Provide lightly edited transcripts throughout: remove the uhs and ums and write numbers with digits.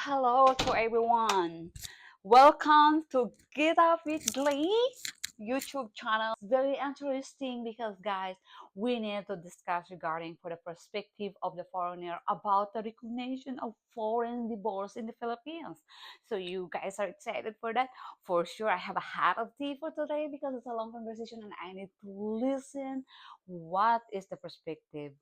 Hello to everyone. Welcome to Get Up with Glee YouTube channel. It's very interesting because guys, we need to discuss regarding for the perspective of the foreigner about the recognition of foreign divorce in the Philippines. So you guys are excited for that? For sure, I have a hat of tea for today because it's a long conversation and I need to listen what is the perspective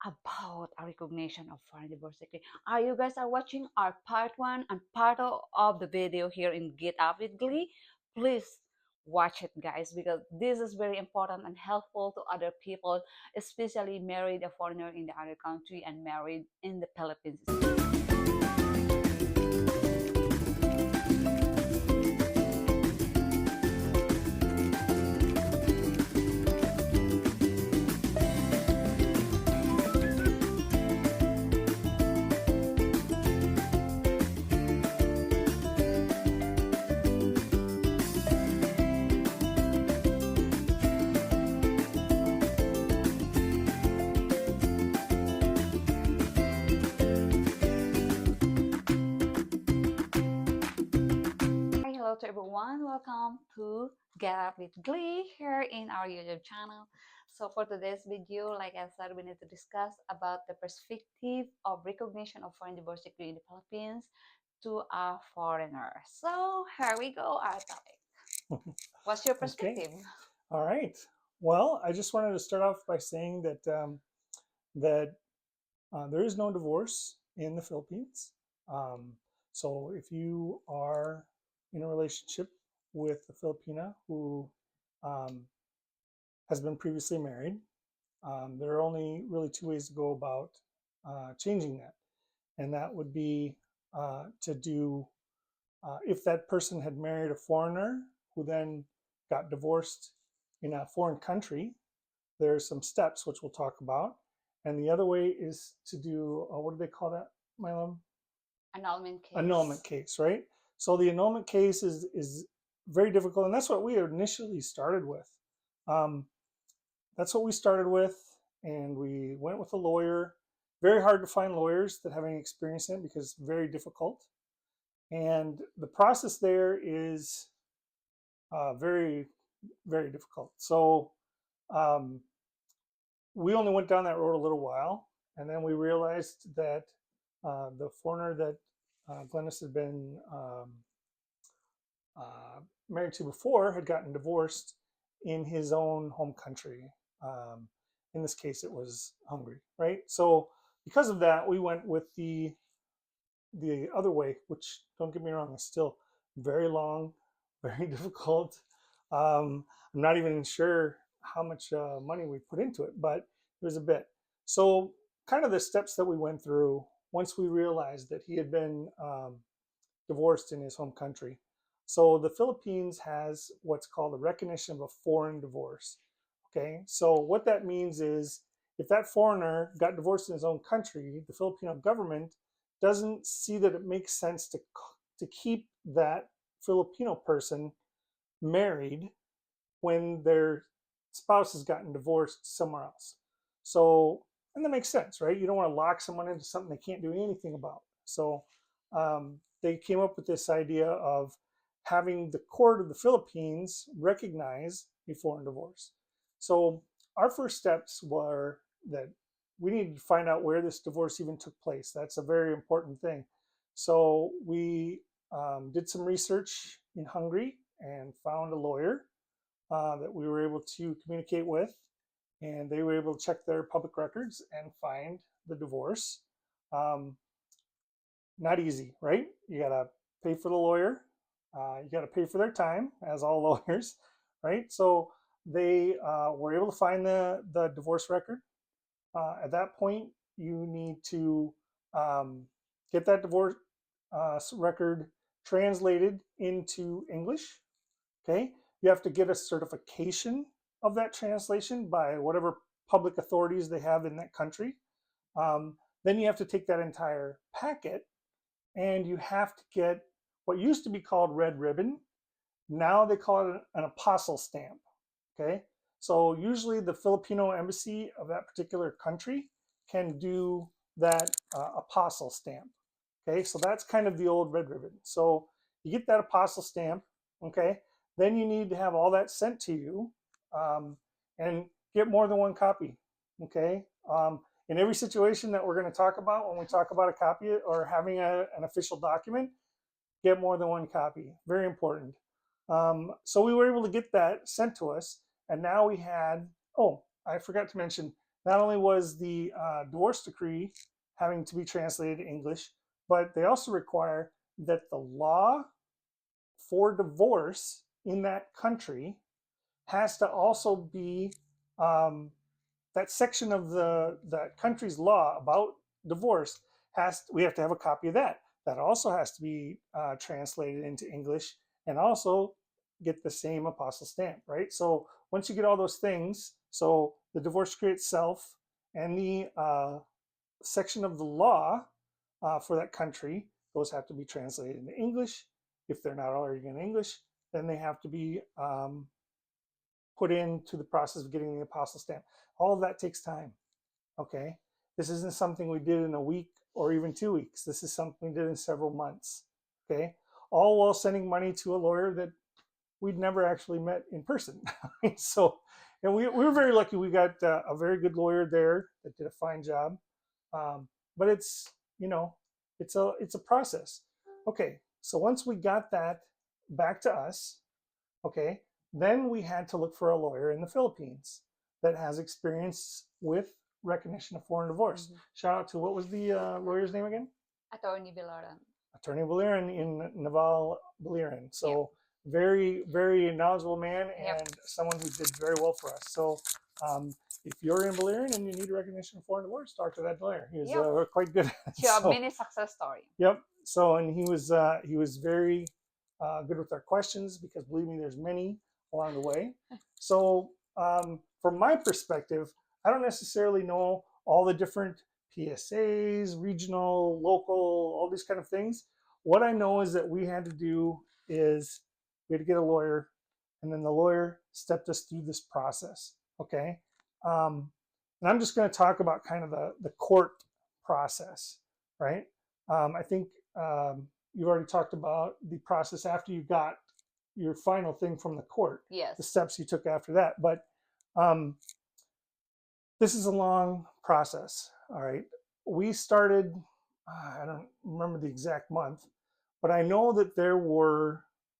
about a recognition of foreign diversity. Are you guys are watching our part one and part of the video here in Get Up with Glee? Please watch it guys because this is very important and helpful to other people, especially married a foreigner in the other country and married in the Philippines. Hi, hello to everyone. Welcome to Get Up with Glee here in our YouTube channel. So for today's video, like I said, we need to discuss about the perspective of recognition of foreign diversity in the Philippines to a foreigner. So here we go, our topic. What's your Okay. perspective? All right. Well, I just wanted to start off by saying that there is no divorce in the Philippines. Um, so if you are in a relationship with a Filipina who um, has been previously married, there are only really two ways to go about changing that, and that would be to do if that person had married a foreigner who then got divorced in a foreign country. There's some steps which we'll talk about, and the other way is to do what do they call that, Milam? Annulment Annulment case. case, right? So the annulment case is very difficult, and that's what we initially started with. Um, that's what we started with, and we went with a lawyer. Very hard to find lawyers that have any experience in it because it's very difficult. And the process there is very, very difficult. So um, we only went down that road a little while, and then we realized that the foreigner that Glennis had been uh, married to before had gotten divorced in his own home country. In this case, it was Hungary, right? So because of that, we went with the other way, which don't get me wrong, is still very long, very difficult. I'm not even sure how much money we put into it, but it was a bit. So, kind of the steps that we went through once we realized that he had been divorced in his home country. So, the Philippines has what's called a recognition of a foreign divorce. Okay, so what that means is if that foreigner got divorced in his own country, the Filipino government doesn't see that it makes sense to keep that Filipino person married when their spouse has gotten divorced somewhere else. So, and that makes sense, right? You don't want to lock someone into something they can't do anything about. So, they came up with this idea of having the court of the Philippines recognize a foreign divorce. So, our first steps were that we needed to find out where this divorce even took place. That's a very important thing. So, we did some research in Hungary and found a lawyer that we were able to communicate with, and they were able to check their public records and find the divorce. Um, Not easy, right? You got to pay for the lawyer, you got to pay for their time, as all lawyers, right? So they were able to find the divorce record. At that point, you need to get that divorce record translated into English. Okay, you have to get a certification of that translation by whatever public authorities they have in that country. Then you have to take that entire packet and you have to get what used to be called red ribbon. Now they call it an apostle stamp. Okay, so usually the Filipino embassy of that particular country can do that apostle stamp. Okay, so that's kind of the old red ribbon. So you get that apostle stamp. Okay, then you need to have all that sent to you, um, and get more than one copy. Okay, in every situation that we're going to talk about when we talk about a copy or having an official document, get more than one copy. Very important. So we were able to get that sent to us, and now we had. Oh, I forgot to mention. Not only was the divorce decree having to be translated to English, but they also require that the law for divorce in that country has to also be um, that section of the that country's law about divorce has we have to have a copy of that. That also has to be translated into English and also get the same apostle stamp, right? So once you get all those things, so the divorce decree itself and the section of the law for that country, those have to be translated into English. If they're not already in English, then they have to be put into the process of getting the apostle stamp. All of that takes time. Okay, this isn't something we did in a week or even 2 weeks. This is something we did in several months. Okay, all while sending money to a lawyer that we'd never actually met in person. So, and we were very lucky. We got a very good lawyer there that did a fine job. But it's it's a process. Okay, so once we got that back to us, okay, then we had to look for a lawyer in the Philippines that has experience with recognition of foreign divorce. Mhm. Shout out to what was the lawyer's name again? Attorney Biloran. Attorney Baliran in Naval Baliran. Yep. So very, very knowledgeable man Yep. and someone who did very well for us. So if you're in Baliran and you need recognition of foreign divorce, talk to that lawyer. He was Yep. quite good. To a So, mini success story. yep. So and he was very good with our questions because believe me, there's many along the way. So from my perspective, I don't necessarily know all the different PSAs, regional, local, all these kind of things. What I know is that we had to do is we had to get a lawyer, and then the lawyer stepped us through this process. Okay, and I'm just going to talk about kind of the court process, right? I think you've already talked about the process after you got your final thing from the court, Yes. the steps you took after that. But um, this is a long process. All right, we started. I don't remember the exact month, but I know that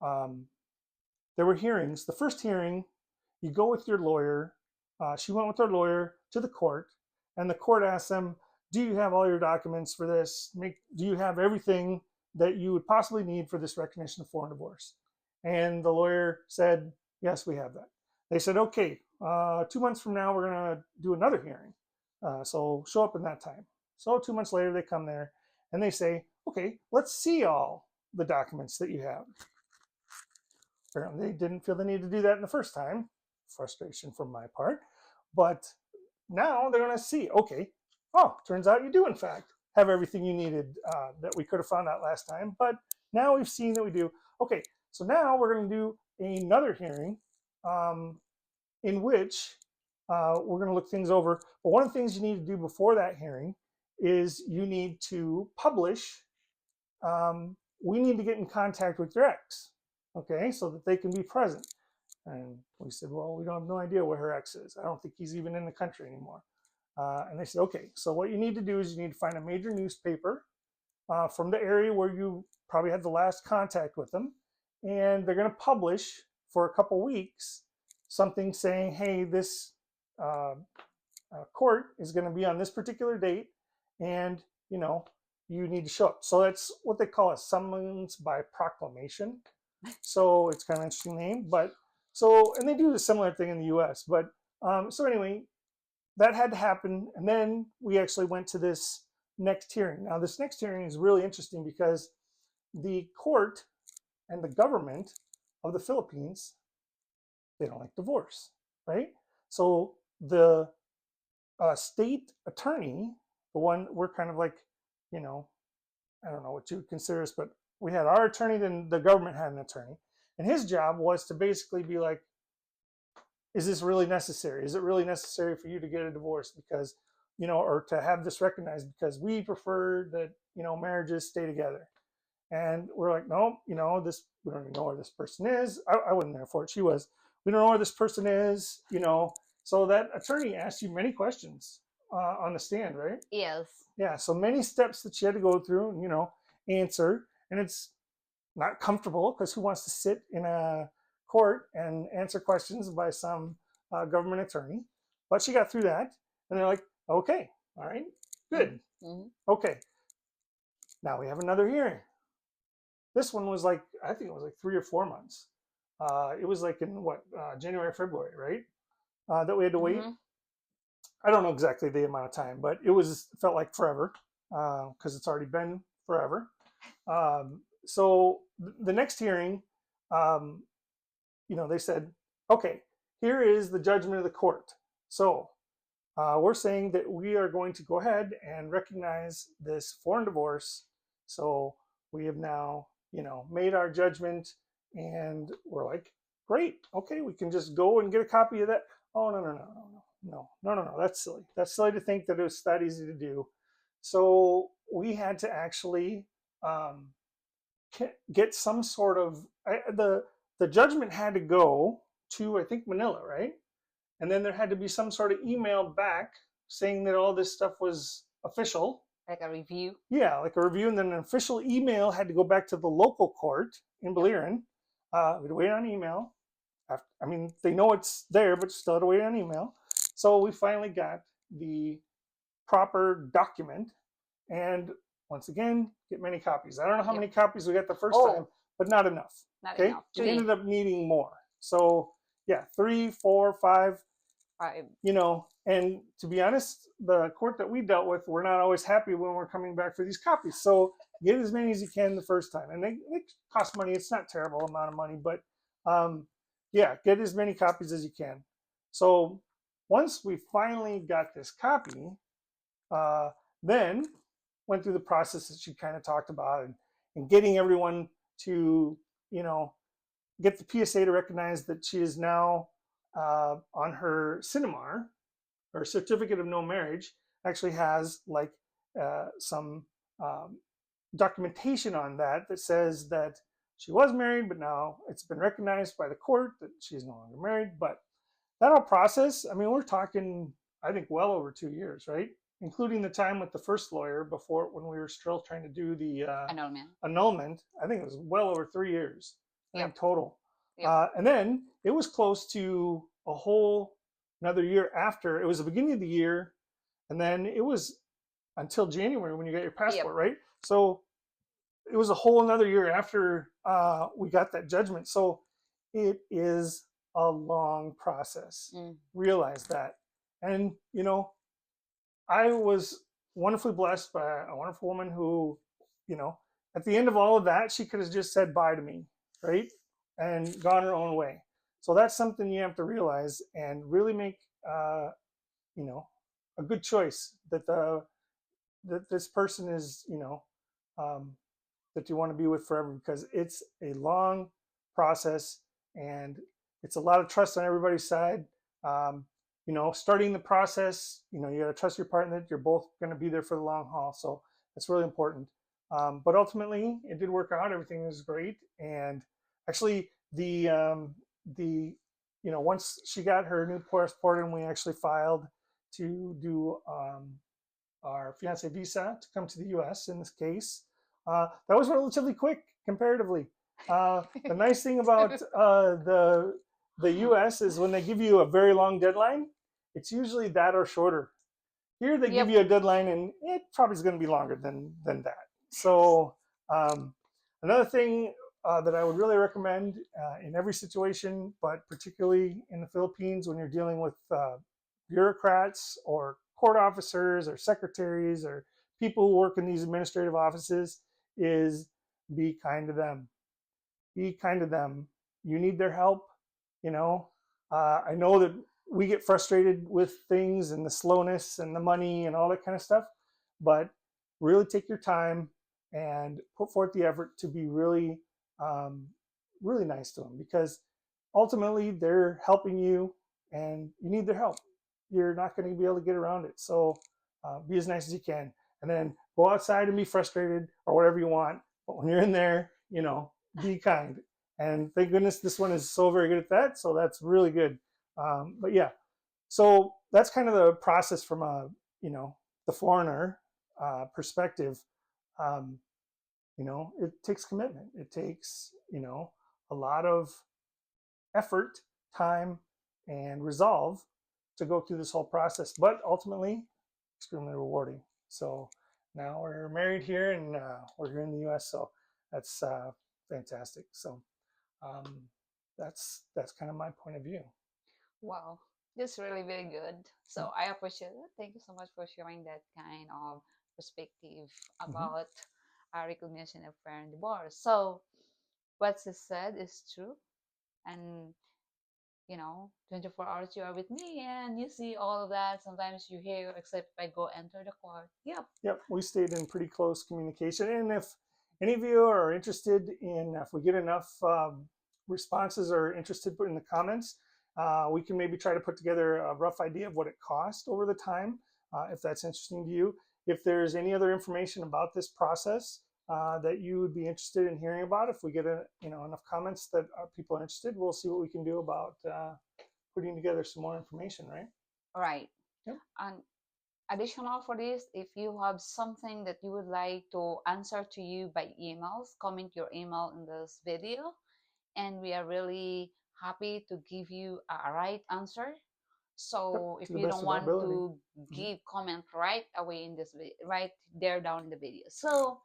um, there were hearings. The first hearing, you go with your lawyer. She went with her lawyer to the court, and the court asked them, "Do you have all your documents for this? Do you have everything that you would possibly need for this recognition of foreign divorce?" And the lawyer said, "Yes, we have that." They said, "Okay, 2 months from now, we're going to do another hearing. So show up in that time." So 2 months later, they come there and they say, "Okay, let's see all the documents that you have." Apparently, they didn't feel the need to do that in the first time. Frustration from my part. But now they're going to see, okay, oh, turns out you do, in fact, have everything you needed that we could have found out last time. But now we've seen that we do. Okay, so now we're going to do another hearing um, in which we're going to look things over. But one of the things you need to do before that hearing is you need to publish. We need to get in contact with your ex, okay, so that they can be present. And we said, well, we don't have no idea where her ex is. I don't think he's even in the country anymore. And they said, okay, so what you need to do is you need to find a major newspaper from the area where you probably had the last contact with them. And they're going to publish for a couple weeks something saying, hey, this uh, court is going to be on this particular date. And, you know, you need to show up. So that's what they call a summons by proclamation. So it's kind of an interesting name. But so, and they do a similar thing in the US. But so anyway, that had to happen. And then we actually went to this next hearing. Now, this next hearing is really interesting because the court and the government of the Philippines, they don't like divorce, right? So the state attorney, the one we're kind of like, you know, I don't know what you would consider us, but we had our attorney, then the government had an attorney. And his job was to basically be like, is this really necessary? Is it really necessary for you to get a divorce? Because or to have this recognized because we prefer that, marriages stay together. And we're like, no, this, we don't even know where this person is. I wasn't there for it. She was. We don't know where this person is, So that attorney asked you many questions on the stand, right? Yes. Yeah. So many steps that you had to go through and, answer. And it's not comfortable because who wants to sit in a court and answer questions by some government attorney? But she got through that. And they're like, okay, all right, good. Mm-hmm. Okay. Now we have another hearing. This one was like, I think it was like 3 or 4 months. It was like in what, January, February, right? That we had to wait. Mm-hmm. I don't know exactly the amount of time, but felt like forever because it's already been forever. So the next hearing, um, they said, okay, here is the judgment of the court. So we're saying that we are going to go ahead and recognize this foreign divorce. So we have now, made our judgment, and we're like, great, okay, we can just go and get a copy of that. Oh, no, no, no, no, no, no, no, no, no, that's silly. That's silly to think that it was that easy to do. So we had to actually um, get some sort of the judgment had to go to, I think, Manila, right? And then there had to be some sort of email back saying that all this stuff was official. Like a review. Yeah, like a review, and then an official email had to go back to the local court in Beliran. We'd wait on email. I mean, they know it's there, but still had to wait on email. So we finally got the proper document, and once again, get many copies. I don't know how many copies we got the first time, but not enough. Not enough. We ended up needing more. So yeah, 3, 4, 5. And to be honest, the court that we dealt with, we're not always happy when we're coming back for these copies. So get as many as you can the first time, and they cost money. It's not a terrible amount of money, but yeah, get as many copies as you can. So once we finally got this copy, then went through the process that you kind of talked about, and getting everyone to, get the PSA to recognize that she is now on her CINEMAR, or certificate of no marriage, actually has like some documentation on that that says that she was married, but now it's been recognized by the court that she's no longer married. But that whole process, I mean, we're talking, I think, well over 2 years, right? Including the time with the first lawyer before, when we were still trying to do the annulment. I think it was well over 3 years, I think, total. And then it was close to a whole another year after. It was the beginning of the year, and then it was until January when you got your passport, right? So it was a whole another year after we got that judgment. So it is a long process. Realize that. And I was wonderfully blessed by a wonderful woman who, at the end of all of that, she could have just said bye to me, right? And gone her own way. So that's something you have to realize and really make, a good choice that that this person is, um, that you want to be with forever, because it's a long process, and it's a lot of trust on everybody's side. Starting the process, you got to trust your partner that you're both going to be there for the long haul. So that's really important. But ultimately, it did work out. Everything was great, and actually, once she got her new passport, and we actually filed to do our fiance visa to come to the U.S. in this case, that was relatively quick comparatively. The nice thing about the U.S. is when they give you a very long deadline, it's usually that or shorter. Here they give you a deadline, and it probably is going to be longer than that. So another thing that I would really recommend in every situation, but particularly in the Philippines when you're dealing with bureaucrats or court officers or secretaries or people who work in these administrative offices, is be kind to them. Be kind to them. You need their help. I know that we get frustrated with things and the slowness and the money and all that kind of stuff, but really take your time and put forth the effort to be really, really nice to them, because ultimately they're helping you and you need their help. You're not going to be able to get around it. So be as nice as you can, and then go outside and be frustrated or whatever you want. But when you're in there, be kind. And thank goodness this one is so very good at that. So that's really good. But yeah, so that's kind of the process from a the foreigner perspective. Um, it takes commitment. It takes a lot of effort, time, and resolve to go through this whole process. But ultimately, extremely rewarding. So now we're married here and we're here in the U.S. So that's fantastic. So um, that's kind of my point of view. Wow, that's really very good. So I appreciate it. Thank you so much for sharing that kind of perspective Mm-hmm. about recognition of parent divorce. So what she said is true, and 24 hours you are with me and you see all of that. Sometimes you hear, except if I go enter the court. Yep. Yep, we stayed in pretty close communication. And if any of you are interested in, if we get enough responses or interested, put in the comments, we can maybe try to put together a rough idea of what it cost over the time, if that's interesting to you. If there's any other information about this process that you would be interested in hearing about, if we get enough comments that people are interested, we'll see what we can do about putting together some more information, right? Right. Yep. And additional for this, if you have something that you would like to answer to you by emails, comment your email in this video, and we are really happy to give you a right answer. Yep, So to if the you best don't of our want ability. to Mm-hmm. give comment right away in this video, right there down in the video. So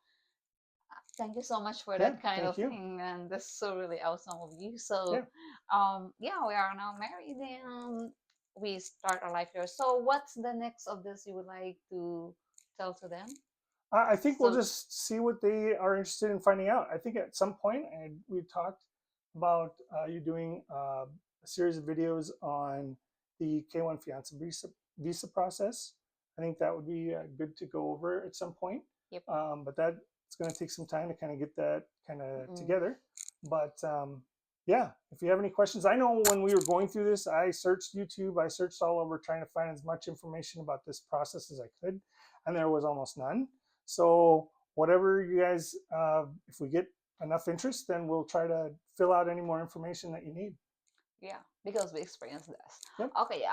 thank you so much for Yeah, that kind thank of you. thing, and that's so really awesome of you. So Yeah. yeah, we are now married and we start our life here. So what's the next of this you would like to tell to them? I think we'll So just see what they are interested in finding out. I think at some point, and we talked about you doing a series of videos on the K1 fiance visa process. I think that would be good to go over at some point. yep. But that it's going to take some time to kind of get that kind of Mm, together. But yeah, if you have any questions, I know when we were going through this, I searched YouTube, I searched all over trying to find as much information about this process as I could, and there was almost none. So whatever you guys, if we get enough interest, then we'll try to fill out any more information that you need. yeah, because we experienced this. Yep. Okay.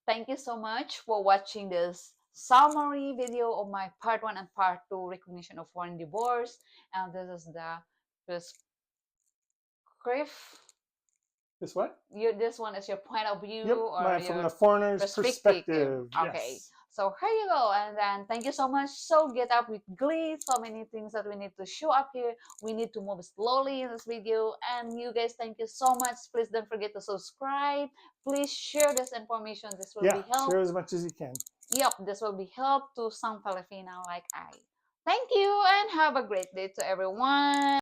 Thank you so much for watching this summary video of my part one and part two recognition of foreign divorce. And this is the prescriptive. This what? This one is your point of view Yep. or From the your foreigner's perspective. perspective. Okay, Yes. so here you go, and then thank you so much. So get up with glee. So many things that we need to show up here. We need to move slowly in this video, and you guys, thank you so much. Please don't forget to subscribe. Please share this information. This will Yeah. be help. Share as much as you can. Yep, this will be help to some Filipino like I. Thank you and have a great day to everyone.